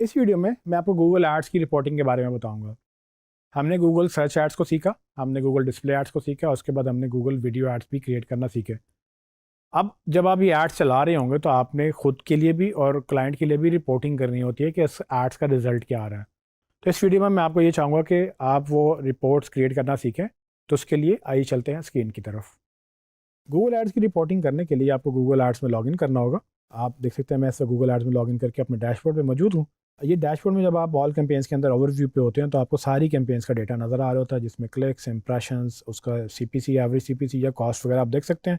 इस वीडियो में मैं आपको गूगल एड्स की रिपोर्टिंग के बारे में बताऊंगा। हमने गूगल सर्च एड्स को सीखा, हमने गूगल डिस्प्ले एड्स को सीखा, उसके बाद हमने गूगल वीडियो एड्स भी क्रिएट करना सीखे। अब जब आप ये एड्स चला रहे होंगे तो आपने खुद के लिए भी और क्लाइंट के लिए भी रिपोर्टिंग करनी होती है कि इस एड्स का रिजल्ट क्या आ रहा है। तो इस वीडियो में मैं आपको ये चाहूँगा कि आप वो रिपोर्ट्स क्रिएट करना सीखें। तो उसके लिए आइए चलते हैं स्क्रीन की तरफ। गूगल एड्स की रिपोर्टिंग करने के लिए आपको गूगल एड्स में लॉगिन करना होगा। आप देख सकते हैं मैं ऐसे गूगल एड्स में लॉगिन करके अपने डैशबोर्ड पे मौजूद हूँ। ये डैशबोर्ड में जब आप ऑल कैंपेन्स के अंदर ओवरव्यू पे होते हैं तो आपको सारी कैंपेन्स का डेटा नज़र आ रहा होता है, जिसमें क्लिक्स, इंप्रेशंस, उसका सीपीसी, एवरेज सीपीसी या कॉस्ट वगैरह आप देख सकते हैं।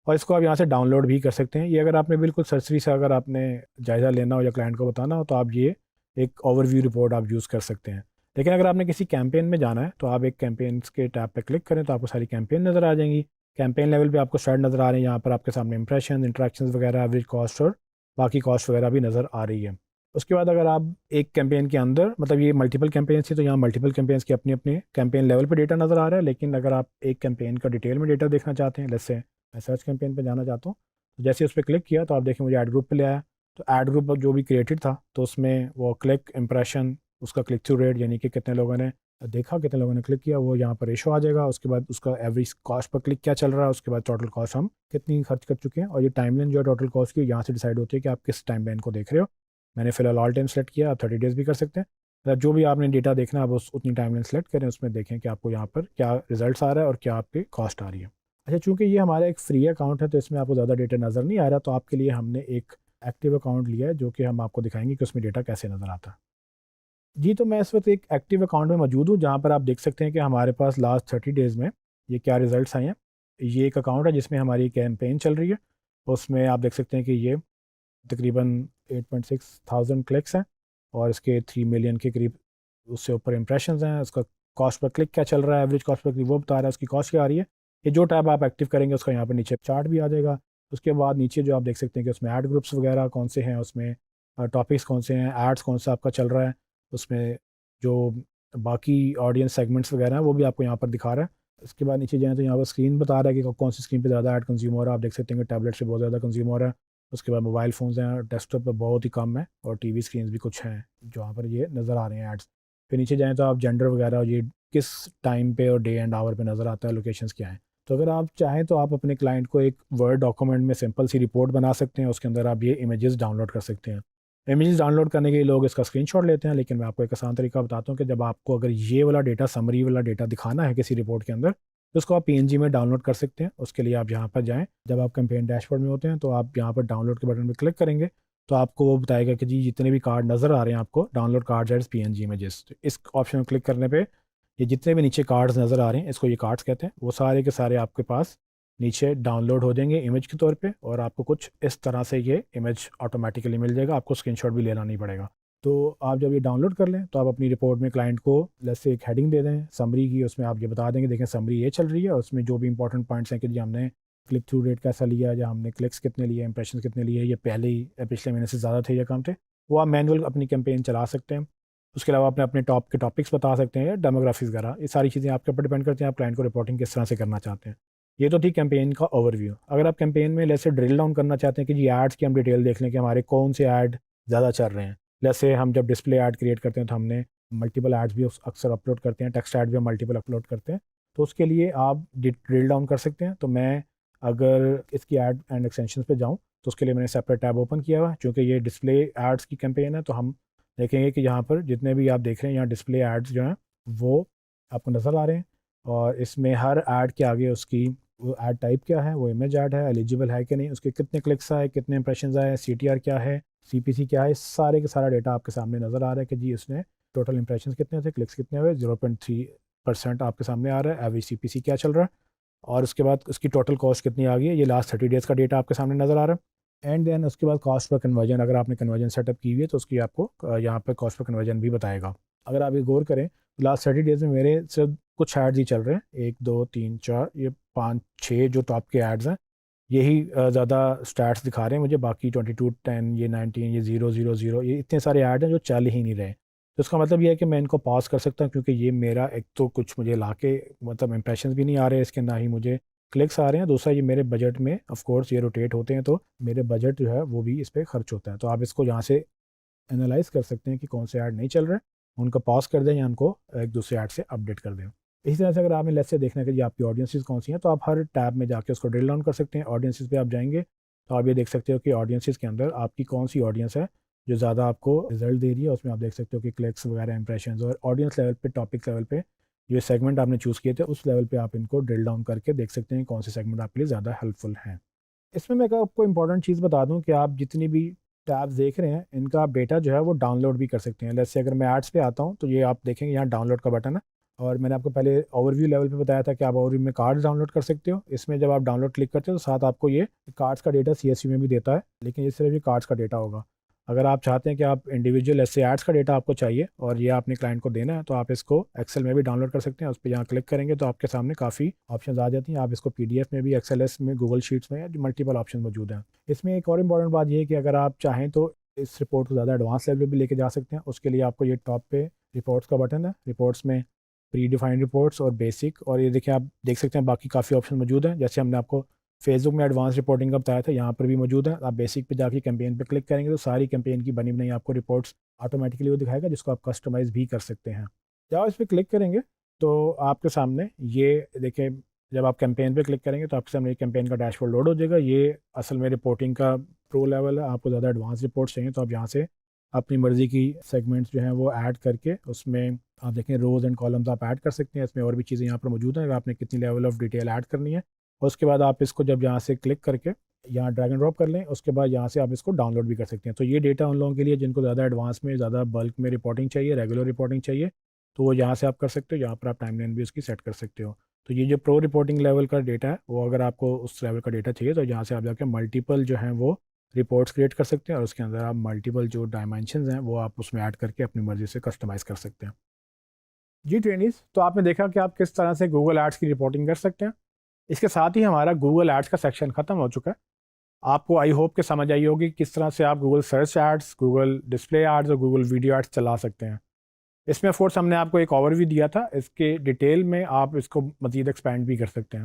और इसको आप यहाँ से डाउनलोड भी कर सकते हैं। ये अगर आपने बिल्कुल सरसरी से अगर आपने जायज़ा लेना हो या क्लाइंट को बताना हो तो आप ये एक ओवरव्यू रिपोर्ट आप यूज़ कर सकते हैं। लेकिन अगर आपने किसी कैंपेन में जाना है तो आप एक कैंपेन्स के टैब पे क्लिक करें तो आपको सारी कैंपेन नज़र आ जाएंगी। कैंपेन लेवल पे आपको स्टार्ट नज़र आ रहे हैं, यहाँ पर आपके सामने इंप्रेशन, इंट्रैक्शंस वगैरह, एवरेज कॉस्ट और बाकी कॉस्ट वगैरह भी नज़र आ रही है। उसके बाद अगर आप एक कैंपेन के अंदर, मतलब ये मल्टीपल कैंपेन्स थी तो यहाँ मल्टीपल कैंपेन्स के अपने अपने कैंपेन लेवल पे डेटा नज़र आ रहा है। लेकिन अगर आप एक कैंपेन का डिटेल में डेटा देखना चाहते हैं, जैसे मैं सर्च कैंपेन पे जाना चाहता हूँ, तो जैसे उस पर क्लिक किया तो आप देखें मुझे ऐड ग्रुप पे ले आया। तो ऐड ग्रुप जो भी क्रिएटेड था तो उसमें वो क्लिक, इंप्रेशन, उसका क्लिक थ्रू रेट यानी कि कितने लोगों ने देखा, कितने लोगों ने क्लिक किया, वो यहाँ पर रेशो आ जाएगा। उसके बाद उसका एवरेज कॉस्ट पर क्लिक क्या चल रहा है, उसके बाद टोटल कॉस्ट हम कितनी खर्च कर चुके हैं। और ये टाइमलाइन जो है टोटल कॉस्ट की यहाँ से डिसाइड होती है कि आप किस टाइमलाइन को देख रहे हो। मैंने फिलहाल ऑल टाइम सेलेक्ट किया, आप 30 डेज़ भी कर सकते हैं। मतलब जो भी आपने डेटा देखना है आप उस उतनी टाइमलाइन सेलेक्ट करें, उसमें देखें कि आपको यहाँ पर क्या रिजल्ट्स आ रहा है और क्या आपकी कॉस्ट आ रही है। अच्छा, चूंकि ये हमारा एक फ्री अकाउंट है तो इसमें आपको ज़्यादा डेटा नज़र नहीं आ रहा, तो आपके लिए हमने एक एक्टिव अकाउंट लिया है जो कि हम आपको दिखाएंगे कि उसमें डेटा कैसे नज़र आता है। जी, तो मैं इस वक्त एक एक्टिव अकाउंट में मौजूद हूँ जहाँ पर आप देख सकते हैं कि हमारे पास लास्ट 30 डेज़ में ये क्या रिजल्ट्स आए हैं। ये एक अकाउंट है जिसमें हमारी कैंपेन चल रही है। उसमें आप देख सकते हैं कि ये तकरीबन 8.6 थाउजेंड क्लिक्स हैं और इसके 3 मिलियन के करीब उससे ऊपर इंप्रेशंस हैं। उसका कॉस्ट पर क्लिक क्या चल रहा है, एवरेज कॉस्ट पर क्लिक वो बता रहा है, उसकी कॉस्ट क्या आ रही है। ये जो टैब आप एक्टिव करेंगे उसका यहाँ पर नीचे चार्ट भी आ जाएगा। उसके बाद नीचे जो आप देख सकते हैं कि उसमें ऐड ग्रुप्स वगैरह कौन से हैं, उसमें टॉपिक्स कौन से हैं, एड्स कौन सा आपका चल रहा है, उसमें जो बाकी ऑडियंस सेगमेंट्स वगैरह हैं वो भी आपको यहाँ पर दिखा रहा है। उसके बाद नीचे जाएँ तो यहाँ पर स्क्रीन बता रहा है कि कौन सी स्क्रीन पे ज़्यादा ऐड कंज्यूम हो रहा है। आप देख सकते हैं कि टैबलेट से बहुत ज़्यादा कंज्यूम हो रहा है। उसके बाद मोबाइल फ़ोन्स हैं, डेस्कटॉप पे बहुत ही कम है, और टीवी स्क्रीन्स भी कुछ हैं जहाँ पर ये नज़र आ रहे हैं एड्स। फिर नीचे जाएँ तो आप जेंडर वगैरह ये किस टाइम पे और डे एंड आवर पे नज़र आता है, लोकेशंस क्या हैं। तो अगर आप चाहें तो आप अपने क्लाइंट को एक वर्ड डॉक्यूमेंट में सिंपल सी रिपोर्ट बना सकते हैं, उसके अंदर आप ये इमेजेस डाउनलोड कर सकते हैं। इमेजेस डाउनलोड करने के लिए लोग इसका स्क्रीनशॉट लेते हैं, लेकिन मैं आपको एक आसान तरीका बताता हूँ कि जब आपको अगर ये वाला डेटा, समरी वाला डेटा दिखाना है किसी रिपोर्ट के अंदर, तो उसको आप पीएनजी में डाउनलोड कर सकते हैं। उसके लिए आप यहाँ पर जाएँ, जब आप कैंपेन डैशबोर्ड में होते हैं तो आप यहाँ पर डाउनलोड के बटन पर क्लिक करेंगे तो आपको वो बताएगा कि जी जितने भी कार्ड नज़र आ रहे हैं आपको, download cards as PNG images. तो इस ऑप्शन में क्लिक करने पे ये जितने भी नीचे कार्ड्स नज़र आ रहे हैं, इसको ये कार्ड्स कहते हैं, वो सारे के सारे आपके पास नीचे डाउनलोड हो जाएंगे इमेज के तौर पे, और आपको कुछ इस तरह से ये इमेज ऑटोमेटिकली मिल जाएगा, आपको स्क्रीनशॉट भी लेना नहीं पड़ेगा। तो आप जब ये डाउनलोड कर लें तो आप अपनी रिपोर्ट में क्लाइंट को जैसे एक हेडिंग दे दें समरी की, उसमें आप ये बता देंगे देखें समरी ये चल रही है और उसमें जो भी इंपॉर्टेंट पॉइंट्स हैं कि जी हमने क्लिक थ्रू रेट कैसा लिया, या हमने क्लिक्स कितने लिए, इंप्रेशन कितने लिए, ये पहले ही पिछले महीने से ज़्यादा थे या कम थे, वो आप मैनुअल अपनी कैंपेन चला सकते हैं। उसके अलावा अपने अपने टॉप के टॉपिक्स बता सकते हैं या डेमोग्राफीज वगैरह, ये सारी चीज़ें आपके ऊपर डिपेंड करती हैं आप क्लाइंट को रिपोर्टिंग किस तरह से करना चाहते हैं। ये तो थी कैंपेन का ओवरव्यू। अगर आप कैंपेन में जैसे ड्रिल डाउन करना चाहते हैं कि जी एड्स की हम डिटेल देख लें कि हमारे कौन से ऐड ज़्यादा चल रहे हैं, जैसे हम जब डिस्प्ले ऐड क्रिएट करते हैं तो हमने मल्टीपल ऐड्स भी अक्सर अपलोड करते हैं, टेक्स्ट ऐड भी हम मल्टीपल अपलोड करते हैं, तो उसके लिए आप ड्रिल डाउन कर सकते हैं। तो मैं अगर इसकी ऐड एंड एक्सटेंशन पे जाऊँ तो उसके लिए मैंने सेपरेट टैब ओपन किया हुआ है, क्योंकि ये डिस्प्ले एड्स की कैंपेन है। तो हम देखेंगे कि यहाँ पर जितने भी आप देख रहे हैं यहाँ डिस्प्ले एड्स जो हैं वो आपको नज़र आ रहे हैं, और इसमें हर ऐड के आगे उसकी वो ऐड टाइप क्या है, वो इमेज ऐड है, एलिजिबल है कि नहीं, उसके कितने क्लिक्स आए, कितने इंप्रेशंस आए, सीटीआर क्या है, सीपीसी क्या है, सारे के सारा डेटा आपके सामने नज़र आ रहा है कि जी उसने टोटल इंप्रेशंस कितने थे, क्लिक्स कितने हुए, 0.3% आपके सामने आ रहा है, एवरेज सीपीसी क्या चल रहा है, और उसके बाद उसकी टोटल कॉस्ट कितनी आ गई है, ये लास्ट 30 डेज़ का डेटा आपके सामने नज़र आ रहा है। एंड देन उसके बाद कॉस्ट पर कन्वर्जन, अगर आपने कन्वर्जन सेटअप की हुई है तो उसकी आपको यहाँ पर कॉस्ट पर कन्वर्जन भी बताएगा। अगर आप ये गौर करें तो लास्ट 30 डेज़ में मेरे सिर्फ कुछ एड्स ही चल रहे हैं, 1 2 3 4 ये 5 6 जो टॉप के एड्स हैं यही ज़्यादा स्टैट्स दिखा रहे हैं मुझे। बाकी 22 10 ये 19 ये 0 0 0 ये इतने सारे ऐड हैं जो चल ही नहीं रहे। तो इसका मतलब ये है कि मैं इनको पॉज कर सकता हूँ, क्योंकि ये मेरा एक तो कुछ मुझे ला के मतलब इंप्रेशंस भी नहीं आ रहे इसके, ना ही मुझे क्लिक्स आ रहे हैं। दूसरा ये मेरे बजट में ऑफ कोर्स ये रोटेट होते हैं तो मेरे बजट जो है वो भी इस पर खर्च होता है। तो आप इसको यहाँ से एनालाइज कर सकते हैं कि कौन से ऐड नहीं चल रहे हैं, उनको पॉज कर दें या उनको एक दूसरे ऐड से अपडेट कर दें। इसी तरह से अगर आपने लेट्स से देखना है कि आपकी ऑडियंसेस कौन सी हैं, तो आप हर टैब में जाके उसको ड्रिल डाउन कर सकते हैं। ऑडियंसेस पे आप जाएंगे तो आप ये देख सकते हो कि ऑडियंसेस के अंदर आपकी कौन सी ऑडियंस है जो ज़्यादा आपको रिजल्ट दे रही है। उसमें आप देख सकते हो कि क्लिक्स वगैरह, इंप्रेशंस, और ऑडियंस लेवल पे, टॉपिक लेवल पे जो सेगमेंट आपने चूज़ किए थे उस लेवल पे आप इनको ड्रिल डाउन करके देख सकते हैं कौन से सेगमेंट आपके लिए ज़्यादा हेल्पफुल हैं। इसमें मैं आपको इंपॉर्टेंट चीज़ बता दूं कि आप जितनी भी टैब्स देख रहे हैं इनका आप डेटा जो है वो डाउनलोड भी कर सकते हैं। जैसे अगर मैं एड्स पे आता हूं तो ये आप देखेंगे यहाँ डाउनलोड का बटन है, और मैंने आपको पहले ओवरव्यू लेवल पे बताया था कि आप ओवरव्यू में कार्ड्स डाउनलोड कर सकते हो। इसमें जब आप डाउनलोड क्लिक करते हो तो साथ आपको ये कार्ड्स का डेटा CSV में भी देता है, लेकिन ये सिर्फ ये कार्ड्स का डेटा होगा। अगर आप चाहते हैं कि आप इंडिविजुअल ऐसे एड्स का डेटा आपको चाहिए और ये आपने क्लाइंट को देना है, तो आप इसको एक्सेल में भी डाउनलोड कर सकते हैं। उस पर यहाँ क्लिक करेंगे तो आपके सामने काफ़ी ऑप्शन आ जाती हैं। आप इसको PDF में भी, XLS में, गूगल शीट्स में, मल्टीपल ऑप्शन मौजूद हैं। इसमें एक और इम्पॉर्टेंट बात ये है कि अगर आप चाहें तो इस रिपोर्ट को ज़्यादा एडवांस लेवल पर भी लेके जा सकते हैं। उसके लिए आपको ये टॉप पे रिपोर्ट्स का बटन है। रिपोर्ट्स में प्री डिफाइंड रिपोर्ट्स और बेसिक, और ये देखिए आप देख सकते हैं बाकी काफ़ी ऑप्शन मौजूद हैं। जैसे हमने आपको फेसबुक में एडवांस रिपोर्टिंग का बताया था, यहाँ पर भी मौजूद है। आप बेसिक पे जाके कैंपेन पे क्लिक करेंगे तो सारी कैंपेन की बनी बनाई आपको रिपोर्ट्स ऑटोमेटिकली वो दिखाएगा, जिसको आप कस्टमाइज़ भी कर सकते हैं। जब आप इस पर क्लिक करेंगे तो आपके सामने ये देखिए, जब आप कैंपेन पे क्लिक करेंगे तो आपके सामने कैंपेन का डैशबोर्ड लोड हो जाएगा। ये असल में रिपोर्टिंग का प्रो लेवल है। आपको ज़्यादा एडवांस रिपोर्ट्स चाहिए तो आप यहाँ से अपनी मर्ज़ी की सेगमेंट्स जो हैं वो ऐड करके उसमें आप देखें रोज़ एंड कॉलम्स आप ऐड कर सकते हैं। इसमें और भी चीज़ें यहाँ पर मौजूद हैं, आपने कितनी लेवल ऑफ डिटेल ऐड करनी है। और उसके बाद आप इसको जब यहाँ से क्लिक करके यहाँ ड्रैग एंड ड्रॉप कर लें, उसके बाद यहाँ से आप इसको डाउनलोड भी कर सकते हैं। तो ये डेटा उन लोगों के लिए जिनको ज़्यादा एडवांस में, ज़्यादा बल्क में रिपोर्टिंग चाहिए, रेगुलर रिपोर्टिंग चाहिए, तो वो यहाँ से आप कर सकते हो। यहाँ पर आप टाइमलाइन भी उसकी सेट कर सकते हो। तो ये जो प्रो रिपोर्टिंग लेवल का डेटा है, वो अगर आपको उस लेवल का डेटा चाहिए तो यहाँ से आप जाके मल्टीपल जो हैं वो रिपोर्ट्स क्रिएट कर सकते हैं, और उसके अंदर आप मल्टीपल जो डायमेंशंस हैं वो आप उसमें ऐड करके अपनी मर्ज़ी से कस्टमाइज़ कर सकते हैं। जी ट्रेनिस, तो आपने देखा कि आप किस तरह से गूगल एड्स की रिपोर्टिंग कर सकते हैं। इसके साथ ही हमारा गूगल एड्स का सेक्शन ख़त्म हो चुका है। आपको आई होप कि समझ आई होगी किस तरह से आप Google search ads, Google display ads और गूगल वीडियो एड्स चला सकते हैं। इसमें ऑफ कोर्स हमने आपको एक ओवरव्यू दिया था, इसके डिटेल में आप इसको मज़ीद एक्सपेंड भी कर सकते हैं।